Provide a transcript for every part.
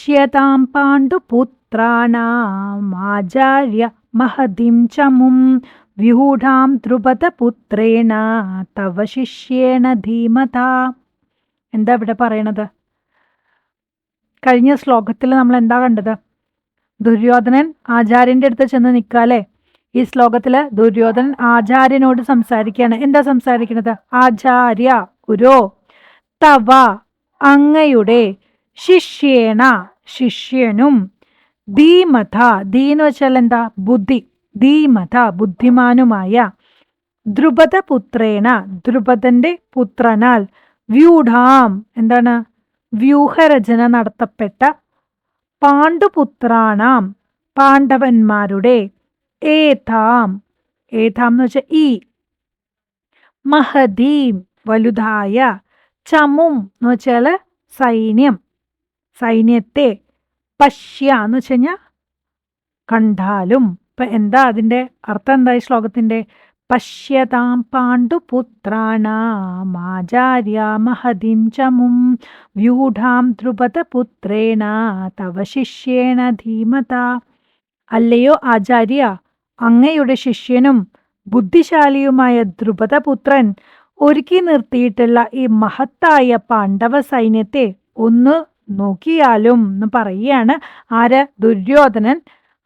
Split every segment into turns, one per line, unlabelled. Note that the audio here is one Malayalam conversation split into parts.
പശ്യതാം പാണ്ഡുപുത്രാണാമാചാര്യ മഹതിം ചമും വ്യൂഢാം ദ്രുപദപുത്രേണ തവ ശിഷ്യേണ ധീമതാ. എന്താ ഇവിടെ പറയണത്? കഴിഞ്ഞ ശ്ലോകത്തിൽ നമ്മൾ എന്താ കണ്ടത്? ദുര്യോധനൻ ആചാര്യന്റെ അടുത്ത് ചെന്ന് നിൽക്കാല്ലേ? ഈ ശ്ലോകത്തില് ദുര്യോധനൻ ആചാര്യനോട് സംസാരിക്കുകയാണ്. എന്താ സംസാരിക്കുന്നത്? ആചാര്യ ഗുരോ തവ അങ്ങയുടെ ശിഷ്യേണ ശിഷ്യനും ധീമത ധീന്ന് വെച്ചാൽ എന്താ? ബുദ്ധി. ധീമത ബുദ്ധിമാനുമായ ദ്രുപദപുത്രേണ ദ്രുപദന്റെ പുത്രനാൽ വ്യൂഢാം എന്താണ്? വ്യൂഹരചന നടത്തപ്പെട്ട പാണ്ഡുപുത്രാണാം പാണ്ഡവന്മാരുടെ ഏതാം ഏതാം എന്ന് വെച്ചാൽ ഈ മഹദീം വലുതായ ചമും എന്ന് വെച്ചാല് സൈന്യം സൈന്യത്തെ പശ്യ എന്ന് വെച്ച് കഴിഞ്ഞാൽ കണ്ടാലും. ഇപ്പൊ എന്താ അതിന്റെ അർത്ഥം? എന്താ ഈ ശ്ലോകത്തിന്റെ? പശ്യതാം പാണ്ഡുപുത്രാണാമാചാര്യ മഹതിം ചമും വ്യൂഢാം ദ്രുപദപുത്രേണ തവ ശിഷ്യേണ ധീമത. അല്ലയോ ആചാര്യ, അങ്ങയുടെ ശിഷ്യനും ബുദ്ധിശാലിയുമായ ദ്രുപദപുത്രൻ ഒരുക്കി നിർത്തിയിട്ടുള്ള ഈ മഹത്തായ പാണ്ഡവ സൈന്യത്തെ ഒന്ന് നോക്കിയാലും എന്ന് പറയുകയാണ്. ആര്? ദുര്യോധനൻ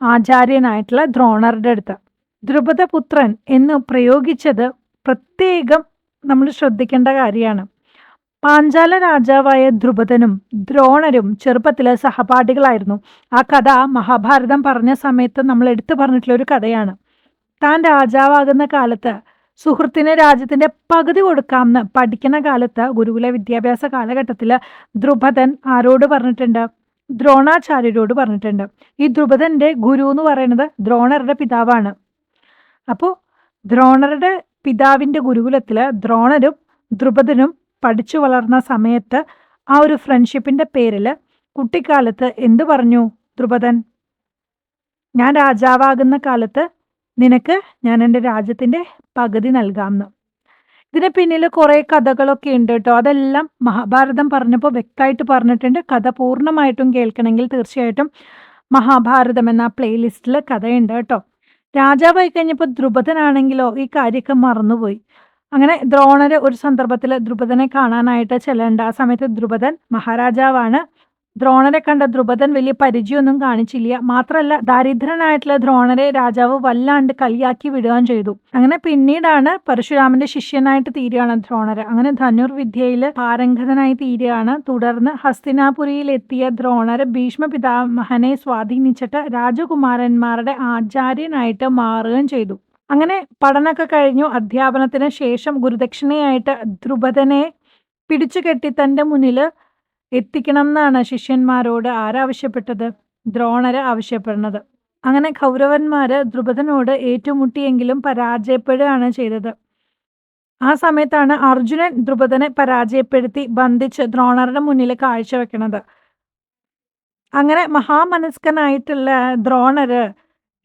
ആചാര്യനായിട്ടുള്ള ദ്രോണരുടെ അടുത്ത്. ദ്രുപദപുത്രൻ എന്ന് പ്രയോഗിച്ചത് പ്രത്യേകം നമ്മൾ ശ്രദ്ധിക്കേണ്ട കാര്യമാണ്. പാഞ്ചാല രാജാവായ ദ്രുപദനും ദ്രോണരും ചെറുപ്പത്തിലെ സഹപാഠികളായിരുന്നു. ആ കഥ മഹാഭാരതം പറഞ്ഞ സമയത്ത് നമ്മൾ എടുത്തു പറഞ്ഞിട്ടുള്ള ഒരു കഥയാണ്. താൻ രാജാവാകുന്ന കാലത്ത് സുഹൃത്തിന് രാജ്യത്തിന്റെ പകുതി കൊടുക്കാമെന്ന് പഠിക്കുന്ന കാലത്ത് ഗുരുകുല വിദ്യാഭ്യാസ കാലഘട്ടത്തിൽ ദ്രുപദൻ ആരോട് പറഞ്ഞിട്ടുണ്ട്? ദ്രോണാചാര്യരോട് പറഞ്ഞിട്ടുണ്ട്. ഈ ദ്രുപദന്റെ ഗുരു എന്ന് പറയുന്നത് ദ്രോണരുടെ പിതാവാണ്. അപ്പോൾ ദ്രോണരുടെ പിതാവിന്റെ ഗുരുകുലത്തില് ദ്രോണരും ദ്രുപദനും പഠിച്ചു വളർന്ന സമയത്ത് ആ ഒരു ഫ്രണ്ട്ഷിപ്പിന്റെ പേരിൽ കുട്ടിക്കാലത്ത് എന്തു പറഞ്ഞു ദ്രുപദൻ? ഞാൻ രാജാവാകുന്ന കാലത്ത് നിനക്ക് ഞാൻ എൻ്റെ രാജ്യത്തിന്റെ പകുതി നൽകാമെന്ന്. ഇതിന് പിന്നിൽ കുറെ കഥകളൊക്കെ ഉണ്ട് കേട്ടോ. അതെല്ലാം മഹാഭാരതം പറഞ്ഞപ്പോൾ വ്യക്തമായിട്ട് പറഞ്ഞിട്ടുണ്ട്. കഥ പൂർണ്ണമായിട്ടും കേൾക്കണമെങ്കിൽ തീർച്ചയായിട്ടും മഹാഭാരതം എന്ന പ്ലേലിസ്റ്റിൽ കഥയുണ്ട് കേട്ടോ. രാജാവായി കഴിഞ്ഞപ്പോൾ ദ്രുപദനാണെങ്കിലോ ഈ കാര്യമൊക്കെ മറന്നുപോയി. അങ്ങനെ ദ്രോണര് ഒരു സന്ദർഭത്തിൽ ദ്രുപദനെ കാണാനായിട്ട് ചെല്ലേണ്ട. ആ സമയത്ത് ദ്രുപദൻ മഹാരാജാവാണ്. ദ്രോണരെ കണ്ട ദ്രുപദൻ വലിയ പരിചയമൊന്നും കാണിച്ചില്ല. മാത്രമല്ല ദാരിദ്രനായിട്ടുള്ള ദ്രോണരെ രാജാവ് വല്ലാണ്ട് കളിയാക്കി വിടുകയും ചെയ്തു. അങ്ങനെ പിന്നീടാണ് പരശുരാമന്റെ ശിഷ്യനായിട്ട് തീരുകയാണ് ദ്രോണര്. അങ്ങനെ ധനുർവിദ്യയിൽ പാരംഗതനായി തീരുകയാണ്. തുടർന്ന് ഹസ്തിനാപുരിയിൽ എത്തിയ ദ്രോണര് ഭീഷ്മ പിതാമഹനെ സ്വാധീനിച്ചിട്ട് രാജകുമാരന്മാരുടെ ആചാര്യനായിട്ട് മാറുകയും ചെയ്തു. അങ്ങനെ പഠനമൊക്കെ കഴിഞ്ഞു. അധ്യാപനത്തിന് ശേഷം ഗുരുദക്ഷിണയായിട്ട് ദ്രുപദനെ പിടിച്ചു കെട്ടി തൻ്റെ മുന്നിൽ എത്തിക്കണം എന്നാണ് ശിഷ്യന്മാരോട് ആരാവശ്യപ്പെട്ടത്? ദ്രോണര് ആവശ്യപ്പെടുന്നത്. അങ്ങനെ കൗരവന്മാര് ദ്രുപദനോട് ഏറ്റുമുട്ടിയെങ്കിലും പരാജയപ്പെടുകയാണ് ചെയ്തത്. ആ സമയത്താണ് അർജുനൻ ദ്രുപദനെ പരാജയപ്പെടുത്തി ബന്ധിച്ച് ദ്രോണരുടെ മുന്നിൽ കാഴ്ചവെക്കണത്. അങ്ങനെ മഹാമനസ്കനായിട്ടുള്ള ദ്രോണര്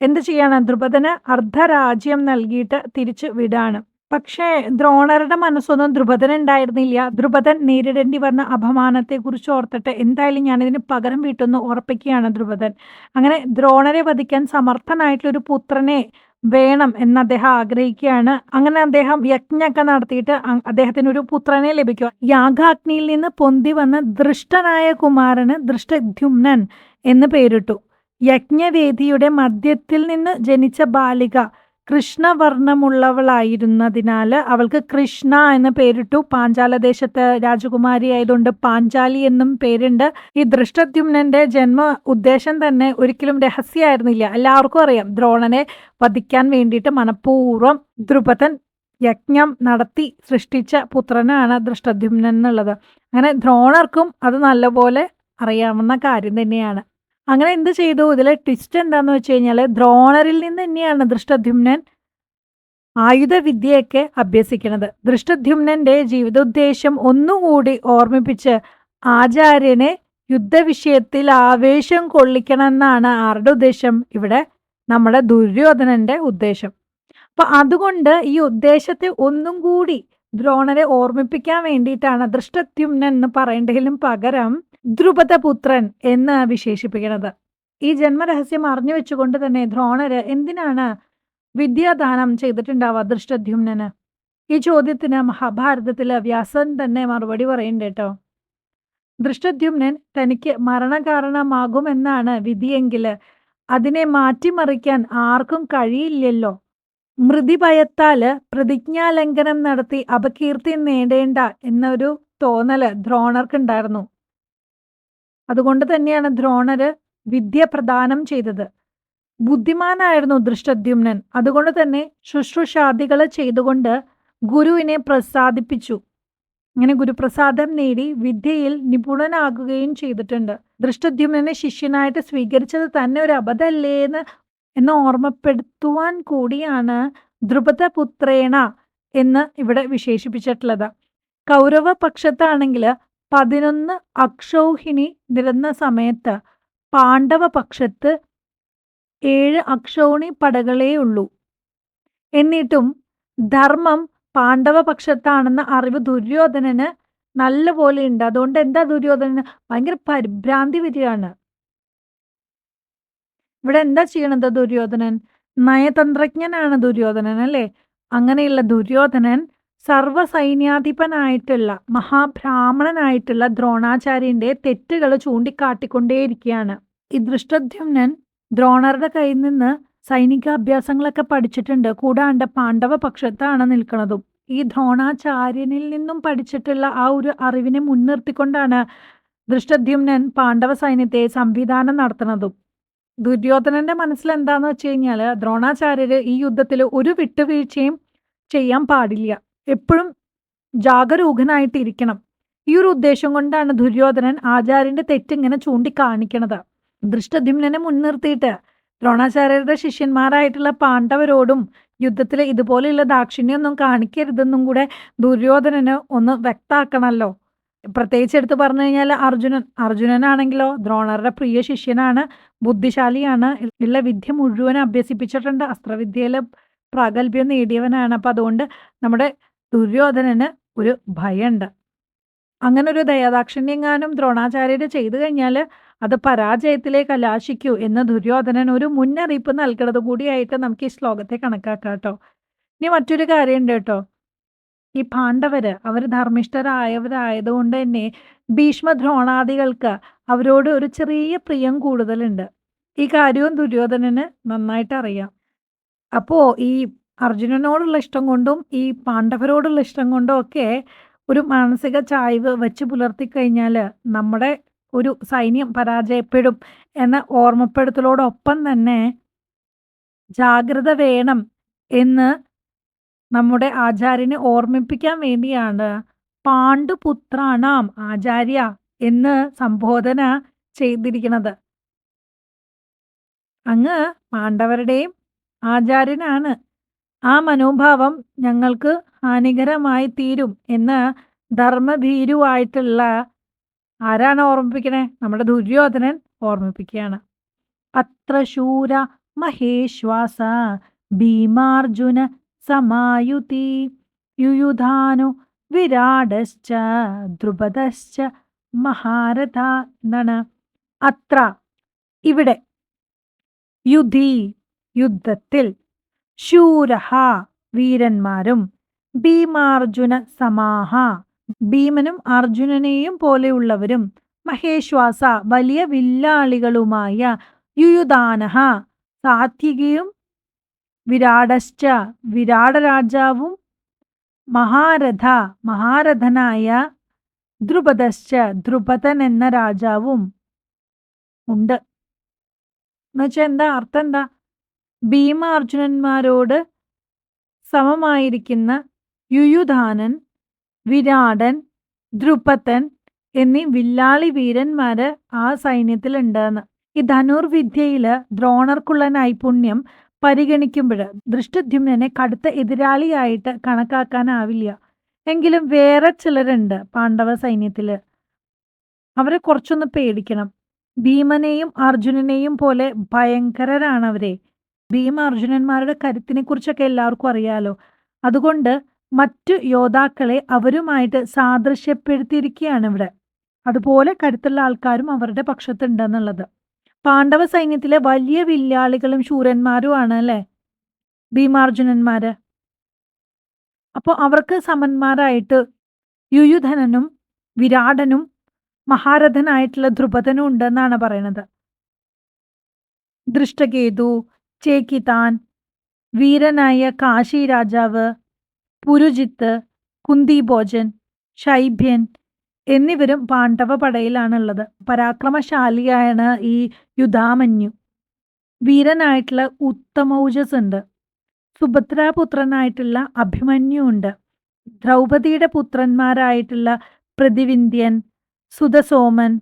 എന്ത് ചെയ്യാണ്? ദ്രുപദന് അർദ്ധരാജ്യം നൽകിയിട്ട് തിരിച്ചു വിടാണ്. പക്ഷേ ദ്രോണരുടെ മനസ്സൊന്നും ദ്രുപദൻ ഉണ്ടായിരുന്നില്ല. ദ്രുപദൻ നേരിടേണ്ടി വന്ന അപമാനത്തെ കുറിച്ച് ഓർത്തിട്ട് എന്തായാലും ഞാനിതിന് പകരം വീട്ടുമെന്ന് ഉറപ്പിക്കുകയാണ് ദ്രുപദൻ. അങ്ങനെ ദ്രോണരെ വധിക്കാൻ സമർത്ഥനായിട്ടുള്ളൊരു പുത്രനെ വേണം എന്ന് അദ്ദേഹം ആഗ്രഹിക്കുകയാണ്. അങ്ങനെ അദ്ദേഹം യജ്ഞമൊക്കെ നടത്തിയിട്ട് അദ്ദേഹത്തിന് ഒരു പുത്രനെ ലഭിക്കുക. യാഗാഗ്നിയിൽ നിന്ന് പൊന്തി വന്ന ദൃഷ്ടനായ കുമാരന് ദൃഷ്ടദ്യുമ്നൻ എന്ന് പേരിട്ടു. യജ്ഞവേദിയുടെ മധ്യത്തിൽ നിന്ന് ജനിച്ച ബാലിക കൃഷ്ണവർണ്ണമുള്ളവളായിരുന്നതിനാൽ അവൾക്ക് കൃഷ്ണ എന്ന് പേരിട്ടു. പാഞ്ചാലദേശത്ത് രാജകുമാരി ആയതുകൊണ്ട് പാഞ്ചാലി എന്നും പേരുണ്ട്. ഈ ദൃഷ്ടദ്യുമ്നന്റെ ജന്മ ഉദ്ദേശം തന്നെ ഒരിക്കലും രഹസ്യമായിരുന്നില്ല. എല്ലാവർക്കും അറിയാം. ദ്രോണനെ വധിക്കാൻ വേണ്ടിയിട്ട് മനഃപൂർവ്വം ദ്രുപദൻ യജ്ഞം നടത്തി സൃഷ്ടിച്ച പുത്രനാണ് ദൃഷ്ടദ്യുമ്നൻ എന്നുള്ളത്. അങ്ങനെ ദ്രോണർക്കും അത് നല്ലപോലെ അറിയാവുന്ന കാര്യം തന്നെയാണ്. അങ്ങനെ എന്ത് ചെയ്തു? ഇതിലെ ട്വിസ്റ്റ് എന്താന്ന് വെച്ച് കഴിഞ്ഞാൽ ദ്രോണരിൽ നിന്ന് തന്നെയാണ് ദൃഷ്ടദ്യുമ്നൻ ആയുധവിദ്യയൊക്കെ അഭ്യസിക്കുന്നത്. ദൃഷ്ടദ്യുമ്നന്റെ ജീവിതോദ്ദേശം ഒന്നുകൂടി ഓർമ്മിപ്പിച്ച് ആചാര്യനെ യുദ്ധവിഷയത്തിൽ ആവേശം കൊള്ളിക്കണം എന്നാണ് ആരുടെ ഉദ്ദേശം? ഇവിടെ നമ്മുടെ ദുര്യോധനന്റെ ഉദ്ദേശം. അപ്പൊ അതുകൊണ്ട് ഈ ഉദ്ദേശത്തെ ഒന്നും കൂടി ദ്രോണരെ ഓർമ്മിപ്പിക്കാൻ വേണ്ടിയിട്ടാണ് ദൃഷ്ടദ്യുമ്നൻ എന്ന് പറയേണ്ടതിലും പകരം ദ്രുപദപുത്രൻ എന്ന് വിശേഷിപ്പിക്കുന്നത്. ഈ ജന്മരഹസ്യം അറിഞ്ഞു വെച്ചുകൊണ്ട് തന്നെ ദ്രോണര് എന്തിനാണ് വിദ്യാദാനം ചെയ്തിട്ടുണ്ടാവുക ദൃഷ്ടദ്യുമ്നന്? ഈ ചോദ്യത്തിന് മഹാഭാരതത്തില് വ്യാസൻ തന്നെ മറുപടി പറയുന്നുണ്ട് കേട്ടോ. ദൃഷ്ടദ്യുമ്നൻ തനിക്ക് മരണകാരണമാകുമെന്നാണ് വിധിയെങ്കില് അതിനെ മാറ്റിമറിക്കാൻ ആർക്കും കഴിയില്ലല്ലോ. മൃതിഭയത്താല് പ്രതിജ്ഞാലംഘനം നടത്തി അപകീർത്തി നേടേണ്ട എന്നൊരു തോന്നല് ദ്രോണർക്കുണ്ടായിരുന്നു. അതുകൊണ്ട് തന്നെയാണ് ദ്രോണര് വിദ്യ പ്രദാനം ചെയ്തത്. ബുദ്ധിമാനായിരുന്നു ദൃഷ്ടദ്യുമ്നൻ. അതുകൊണ്ട് തന്നെ ശുശ്രൂഷാദികള് ചെയ്തുകൊണ്ട് ഗുരുവിനെ പ്രസാദിപ്പിച്ചു. ഇങ്ങനെ ഗുരുപ്രസാദം നേടി വിദ്യയിൽ നിപുണനാകുകയും ചെയ്തിട്ടുണ്ട്. ദൃഷ്ടദ്യുമ്നനെ ശിഷ്യനായിട്ട് സ്വീകരിച്ചത് തന്നെ ഒരു അബദ്ധല്ലേന്ന് എന്ന് ഓർമ്മപ്പെടുത്തുവാൻ കൂടിയാണ് ദ്രുപദപുത്രേണ എന്ന് ഇവിടെ വിശേഷിപ്പിച്ചിട്ടുള്ളത്. കൗരവ പക്ഷത്താണെങ്കിൽ 11 അക്ഷൗഹിണി നിരന്ന സമയത്ത് പാണ്ഡവ പക്ഷത്ത് 7 അക്ഷൗണി പടകളേ ഉള്ളൂ. എന്നിട്ടും ധർമ്മം പാണ്ഡവ പക്ഷത്താണെന്ന അറിവ് ദുര്യോധനന് നല്ലപോലെ ഉണ്ട്. അതുകൊണ്ട് എന്താ ദുര്യോധനന് ഭയങ്കര പരിഭ്രാന്തി വരികയാണ്. ഇവിടെ എന്താ ചെയ്യണത് ദുര്യോധനൻ? നയതന്ത്രജ്ഞനാണ് ദുര്യോധനൻ അല്ലേ? അങ്ങനെയുള്ള ദുര്യോധനൻ സർവ്വസൈന്യാധിപനായിട്ടുള്ള മഹാബ്രാഹ്മണനായിട്ടുള്ള ദ്രോണാചാര്യന്റെ തെറ്റുകൾ ചൂണ്ടിക്കാട്ടിക്കൊണ്ടേയിരിക്കുകയാണ്. ഈ ദൃഷ്ടദ്യുമ്നൻ ദ്രോണരുടെ കയ്യിൽ നിന്ന് സൈനികാഭ്യാസങ്ങളൊക്കെ പഠിച്ചിട്ടുണ്ട്. കൂടാണ്ട് പാണ്ഡവ പക്ഷത്താണ് നിൽക്കുന്നതും. ഈ ദ്രോണാചാര്യനിൽ നിന്നും പഠിച്ചിട്ടുള്ള ആ ഒരു അറിവിനെ മുൻനിർത്തിക്കൊണ്ടാണ് ദൃഷ്ടദ്യുമ്നൻ പാണ്ഡവ സൈന്യത്തെ സംവിധാനം നടത്തുന്നതും. ദുര്യോധനന്റെ മനസ്സിൽ എന്താന്ന് വെച്ച് കഴിഞ്ഞാൽ ദ്രോണാചാര്യര് ഈ യുദ്ധത്തിൽ ഒരു വിട്ടുവീഴ്ചയും ചെയ്യാൻ പാടില്ല, എപ്പോഴും ജാഗരൂകനായിട്ടിരിക്കണം. ഈ ഒരു ഉദ്ദേശം കൊണ്ടാണ് ദുര്യോധനൻ ആചാര്യന്റെ തെറ്റിങ്ങനെ ചൂണ്ടിക്കാണിക്കണത്. ദൃഷ്ടദ്യുമ്നനെ മുൻനിർത്തിയിട്ട് ദ്രോണാചാര്യരുടെ ശിഷ്യന്മാരായിട്ടുള്ള പാണ്ഡവരോടും യുദ്ധത്തിൽ ഇതുപോലെയുള്ള ദാക്ഷിണ്യൊന്നും കാണിക്കരുതെന്നും കൂടെ ദുര്യോധനന് ഒന്ന് വ്യക്താക്കണമല്ലോ. പ്രത്യേകിച്ച് എടുത്ത് പറഞ്ഞു കഴിഞ്ഞാൽ അർജുനനാണെങ്കിലോ ദ്രോണരുടെ പ്രിയ ശിഷ്യനാണ്, ബുദ്ധിശാലിയാണ്, ഉള്ള വിദ്യ മുഴുവൻ അഭ്യസിപ്പിച്ചിട്ടുണ്ട്, അസ്ത്രവിദ്യയിൽ പ്രാഗൽഭ്യം നേടിയവനാണ്. അപ്പം അതുകൊണ്ട് നമ്മുടെ ദുര്യോധനന് ഒരു ഭയമുണ്ട്. അങ്ങനെ ഒരു ദയാദാക്ഷിണ്യങ്ങാനും ദ്രോണാചാര്യര് ചെയ്തു കഴിഞ്ഞാൽ അത് പരാജയത്തിലേക്ക് കലാശിക്കൂ എന്ന് ദുര്യോധനൻ ഒരു മുന്നറിയിപ്പ് നൽകുന്നത് കൂടിയായിട്ട് നമുക്ക് ഈ ശ്ലോകത്തെ കണക്കാക്കാം കേട്ടോ. ഇനി മറ്റൊരു കാര്യമുണ്ട് കേട്ടോ. ഈ പാണ്ഡവര് അവർ ധർമ്മിഷ്ഠരായവരായതുകൊണ്ട് തന്നെ ഭീഷ്മ ദ്രോണാദികൾക്ക് അവരോട് ഒരു ചെറിയ പ്രിയം കൂടുതലുണ്ട്. ഈ കാര്യവും ദുര്യോധനന് നന്നായിട്ട് അറിയാം. അപ്പോ ഈ അർജുനനോടുള്ള ഇഷ്ടം കൊണ്ടും ഈ പാണ്ഡവരോടുള്ള ഇഷ്ടം കൊണ്ടും ഒക്കെ ഒരു മാനസിക ചായ്വ് വെച്ച് പുലർത്തിക്കഴിഞ്ഞാൽ നമ്മുടെ ഒരു സൈന്യം പരാജയപ്പെടും എന്ന ഓർമ്മപ്പെടുത്തലോടൊപ്പം തന്നെ ജാഗ്രത വേണം എന്ന് നമ്മുടെ ആചാര്യനെ ഓർമ്മിപ്പിക്കാൻ വേണ്ടിയാണ് പാണ്ഡുപുത്രാണാം ആചാര്യ എന്ന് സംബോധന ചെയ്തിരിക്കുന്നത്. അങ്ങ് പാണ്ഡവരുടെയും ആചാര്യനാണ്. ആ മനോഭാവം ഞങ്ങൾക്ക് ഹാനികരമായി തീരും എന്ന് ധർമ്മഭീരുവായിട്ടുള്ള ആരാണ് ഓർമ്മിപ്പിക്കണേ? നമ്മുടെ ദുര്യോധനൻ ഓർമ്മിപ്പിക്കുകയാണ്. അത്ര ശൂര മഹേശ്വാസ ഭീമാർജുന സമായുതി യുയുധാനു വിരാടശ്ച ദ്രുപദശ്ച മഹാരഥ എന്നാണ്. അത്ര ഇവിടെ യുധി യുദ്ധത്തിൽ ശൂരഹ വീരന്മാരും ഭീമാർജുന സമാഹ ഭീമനും അർജുനനെയും പോലെയുള്ളവരും മഹേശ്വാസ വലിയ വില്ലാളികളുമായ യുയുധാനഹ സാത്വികയും വിരാടശ്ച വിരാട രാജാവും മഹാരഥ മഹാരഥനായ ദ്രുപദശ്ച ദ്രുപദൻ എന്ന രാജാവും ഉണ്ട്. എന്നുവെച്ചാൽ എന്താ അർത്ഥം? എന്താ? ഭീമ അർജുനന്മാരോട് സമമായിരിക്കുന്ന യുയുധാനൻ, വിരാടൻ, ദ്രുപദൻ എന്നീ വില്ലാളി വീരന്മാര് ആ സൈന്യത്തിലുണ്ടെന്ന്. ഈ ധനുർവിദ്യയില് ദ്രോണർക്കുള്ള നൈപുണ്യം പരിഗണിക്കുമ്പോൾ ദൃഷ്ടദ്യുമ്നനെ കടുത്ത എതിരാളിയായിട്ട് കണക്കാക്കാനാവില്ല. എങ്കിലും വേറെ ചിലരുണ്ട് പാണ്ഡവ സൈന്യത്തില്, അവരെ കുറച്ചൊന്ന് പേടിക്കണം. ഭീമനെയും അർജുനനെയും പോലെ ഭയങ്കരരാണ് അവരെ. ഭീമ അർജുനന്മാരുടെ കരുത്തിനെ കുറിച്ചൊക്കെ എല്ലാവർക്കും അറിയാലോ. അതുകൊണ്ട് മറ്റു യോദ്ധാക്കളെ അവരുമായിട്ട് സാദൃശ്യപ്പെടുത്തിയിരിക്കുകയാണ് ഇവിടെ. അതുപോലെ കരുത്തുള്ള ആൾക്കാരും അവരുടെ പക്ഷത്തുണ്ടെന്നുള്ളത്. പാണ്ഡവ സൈന്യത്തിലെ വലിയ വില്ലാളികളും ശൂരന്മാരുമാണ് അല്ലേ ഭീമാർജുനന്മാര്. അപ്പോൾ അവർക്ക് സമന്മാരായിട്ട് യുയുധനനും വിരാടനും മഹാരഥനായിട്ടുള്ള ധ്രുപദനും ഉണ്ടെന്നാണ് പറയുന്നത്. ദൃഷ്ടകേതു, ചേക്കിതാൻ, വീരനായ കാശി രാജാവ്, പുരുജിത്ത്, കുന്തിഭോജൻ, ശൈഭ്യൻ എന്നിവരും പാണ്ഡവ പടയിലാണുള്ളത്. പരാക്രമശാലിയാണ് ഈ യുധാമന്യു. വീരനായിട്ടുള്ള ഉത്തമൗജസ് ഉണ്ട്. സുഭദ്രാപുത്രനായിട്ടുള്ള അഭിമന്യു ഉണ്ട്. ദ്രൗപദിയുടെ പുത്രന്മാരായിട്ടുള്ള പ്രതിവിന്ധ്യൻ, സുതസോമൻ,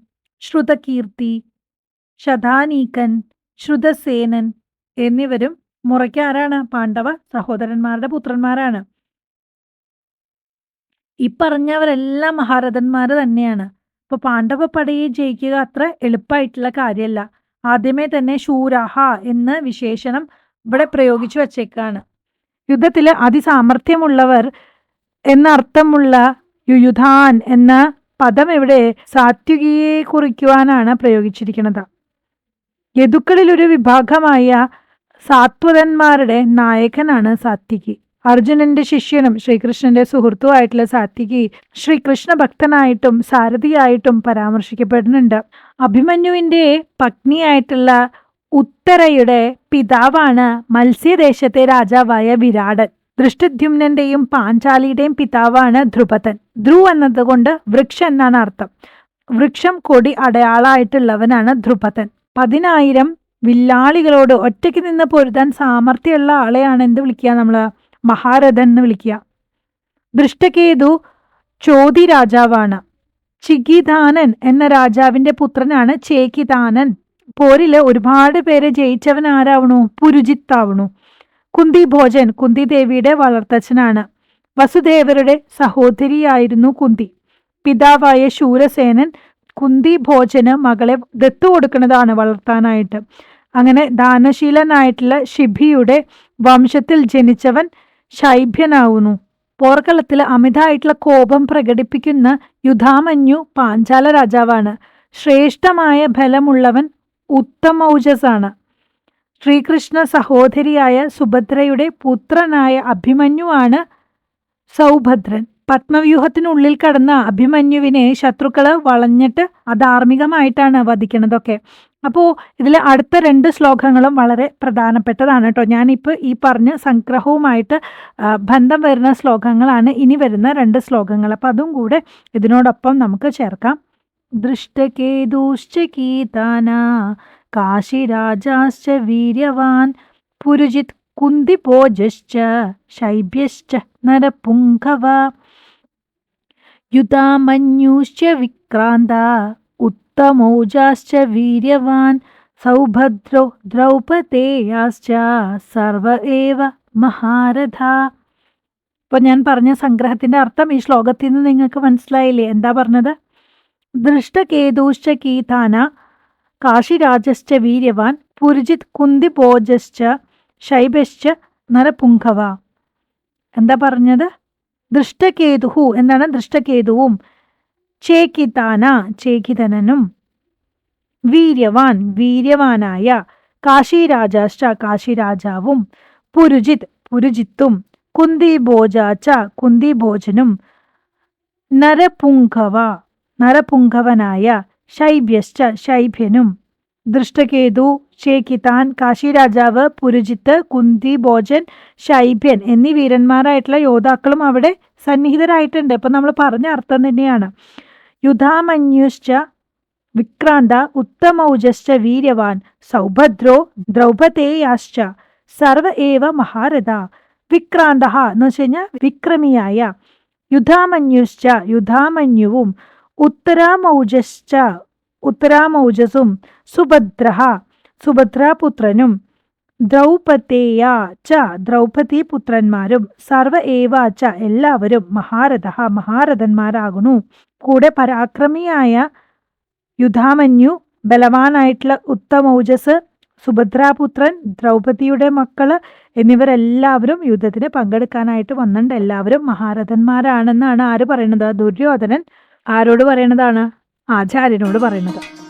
ശ്രുതകീർത്തി, ശതാനീകൻ, ശ്രുതസേനൻ എന്നിവരും മുറയ്ക്ക് ആരാണ്? പാണ്ഡവ സഹോദരന്മാരുടെ പുത്രന്മാരാണ്. ഈ പറഞ്ഞവരെല്ലാം മഹാരഥന്മാർ തന്നെയാണ്. അപ്പൊ പാണ്ഡവ പടയെ ജയിക്കുക അത്ര എളുപ്പമായിട്ടുള്ള കാര്യമല്ല. ആദ്യമേ തന്നെ ശൂരഹ എന്ന വിശേഷണം ഇവിടെ പ്രയോഗിച്ചു വച്ചേക്കാണ്. യുദ്ധത്തിൽ അതിസാമർഥ്യമുള്ളവർ എന്ന അർത്ഥമുള്ള യുയുധാൻ എന്ന പദം ഇവിടെ സാത്വികിയെ കുറിക്കുവാനാണ് പ്രയോഗിച്ചിരിക്കുന്നത്. യദുക്കളിൽ ഒരു വിഭാഗമായ സാത്വതന്മാരുടെ നായകനാണ് സാത്വികി. അർജുനന്റെ ശിഷ്യനും ശ്രീകൃഷ്ണന്റെ സുഹൃത്തുമായിട്ടുള്ള സാത്വികി ശ്രീകൃഷ്ണ ഭക്തനായിട്ടും സാരഥിയായിട്ടും പരാമർശിക്കപ്പെടുന്നുണ്ട്. അഭിമന്യുവിന്റെ പത്നിയായിട്ടുള്ള ഉത്തരയുടെ പിതാവാണ് മത്സ്യദേശത്തെ രാജാവായ വിരാടൻ. ദൃഷ്ടദ്യുമ്നന്റെയും പാഞ്ചാലിയുടെയും പിതാവാണ് ധ്രുപദൻ. ധ്രുവ് എന്നതുകൊണ്ട് വൃക്ഷം എന്നാണ് അർത്ഥം. വൃക്ഷം കൊടി അടയാളായിട്ടുള്ളവനാണ് ധ്രുപദൻ. 10,000 വില്ലാളികളോട് ഒറ്റയ്ക്ക് നിന്ന് പൊരുതാൻ സാമർഥ്യമുള്ള ആളെയാണ് എന്ത് വിളിക്കുക? നമ്മള് മഹാരഥൻ എന്ന് വിളിക്കുക. ദൃഷ്ടകേതു ചോതി രാജാവാണ്. ചികിതാനൻ എന്ന രാജാവിന്റെ പുത്രനാണ് ചേകിതാനൻ. പോരില് ഒരുപാട് പേരെ ജയിച്ചവൻ ആരാവണു? പുരുജിത്താവണു. കുന്തിഭോജൻ കുന്തി ദേവിയുടെ വളർത്തച്ഛനാണ്. വസുദേവരുടെ സഹോദരിയായിരുന്നു കുന്തി. പിതാവായ ശൂരസേനൻ കുന്തിഭോജന് മകളെ ദത്തു കൊടുക്കുന്നതാണ് വളർത്താനായിട്ട്. അങ്ങനെ ദാനശീലനായിട്ടുള്ള ശിബിയുടെ വംശത്തിൽ ജനിച്ചവൻ ശൈഭ്യനാവുന്നു. പോർക്കളത്തിൽ അമിതമായിട്ടുള്ള കോപം പ്രകടിപ്പിക്കുന്ന യുധാമന്യു പാഞ്ചാല രാജാവാണ്. ശ്രേഷ്ഠമായ ബലമുള്ളവൻ ഉത്തമൗജസാണ്. ശ്രീകൃഷ്ണ സഹോദരിയായ സുഭദ്രയുടെ പുത്രനായ അഭിമന്യുവാണ് സൗഭദ്രൻ. പത്മവ്യൂഹത്തിനുള്ളിൽ കടന്ന അഭിമന്യുവിനെ ശത്രുക്കള് വളഞ്ഞിട്ട് അധാർമികമായിട്ടാണ് വധിക്കണതൊക്കെ. അപ്പോൾ ഇതിൽ അടുത്ത 2 ശ്ലോകങ്ങളും വളരെ പ്രധാനപ്പെട്ടതാണ് കേട്ടോ. ഞാനിപ്പോൾ ഈ പറഞ്ഞ സംഗ്രഹവുമായിട്ട് ബന്ധം വരുന്ന ശ്ലോകങ്ങളാണ് ഇനി വരുന്ന 2 ശ്ലോകങ്ങൾ. അപ്പം അതും കൂടെ ഇതിനോടൊപ്പം നമുക്ക് ചേർക്കാം. ദൃഷ്ടകേതുശ്ച കീതാന കാശിരാജാശ്ച വീര്യവാൻ പുരുജിത് കുന്തിഭോജശ്ച ശൈഭ്യശ്ച നരപുംഗവ യുധാമന്യുശ്ച വിക്രാന്ത ഉത്തമൗജാശ്ച വീര്യവാൻ സൗഭദ്രോ ദ്രൗപദേയാശ്ച സർവ ഏവ മഹാരഥ. ഇപ്പൊ ഞാൻ പറഞ്ഞ സംഗ്രഹത്തിന്റെ അർത്ഥം ഈ ശ്ലോകത്തിൽ നിന്ന് നിങ്ങൾക്ക് മനസ്സിലായില്ലേ? എന്താ പറഞ്ഞത്? ദൃഷ്ടകേതുശ്ച കീതാന കാശിരാജശ്ച വീര്യവാൻ പുരുജിത് കുന്തിഭോജശ്ച ശൈഭശ്ച നരപുംഗവ. എന്താ പറഞ്ഞത്? ദൃഷ്ടകേതുഹു എന്താണ്? ദൃഷ്ടകേതുവും ചേകിതാന ചേകിതനും വീര്യവാൻ വീര്യവാനായ കാശിരാജാശ്ച കാശിരാജാവും പുരുജിത് പുരുജിത്തും കുന്തിഭോജാച്ച കുന്തിഭോജനും നരപുംഗവ നരപുംഗവനായ ശൈഭ്യശ്ച ശൈഭ്യനും. ദൃഷ്ടകേതു, ചേകിതാൻ, കാശിരാജാവ്, പുരുജിത്ത്, കുന്തിഭോജൻ, ശൈഭ്യൻ എന്നീ വീരന്മാരായിട്ടുള്ള യോദ്ധാക്കളും അവിടെ സന്നിഹിതരായിട്ടുണ്ട്. ഇപ്പം നമ്മൾ പറഞ്ഞ അർത്ഥം തന്നെയാണ്. യുധാമന്യുശ്ച വിക്രാന്ത ഉത്തമൗജശ്ച വീര്യവാൻ സൗഭദ്രോ ദ്രൗപദേയാശ്ച സർവ ഏവ മഹാരഥ. വിക്രാന്ത എന്ന് വെച്ച് കഴിഞ്ഞാൽ വിക്രമിയായ, യുധാമന്യുശ്ച യുധാമന്യുവും, ഉത്തരാമൗജശ്ച ഉത്തരാമൗജസും, സുഭദ്ര സുഭദ്രാപുത്രനും, ദ്രൗപദേയ ച ദ്രൗപദി പുത്രന്മാരും, സർവ ഏവ ച എല്ലാവരും മഹാരഥ മഹാരഥന്മാരാകുന്നു. കൂടെ പരാക്രമിയായ യുധാമന്യു, ബലവാനായിട്ടുള്ള ഉത്തമൗജസ്, സുഭദ്രാപുത്രൻ, ദ്രൗപദിയുടെ മക്കള് എന്നിവരെല്ലാവരും യുദ്ധത്തിന് പങ്കെടുക്കാനായിട്ട് വന്നിട്ടുണ്ട്. എല്ലാവരും മഹാരഥന്മാരാണെന്നാണ് ആര് പറയണത്? ദുര്യോധനൻ ആരോട് പറയണതാണ്? ആചാര്യനോട് പറയുന്നത്.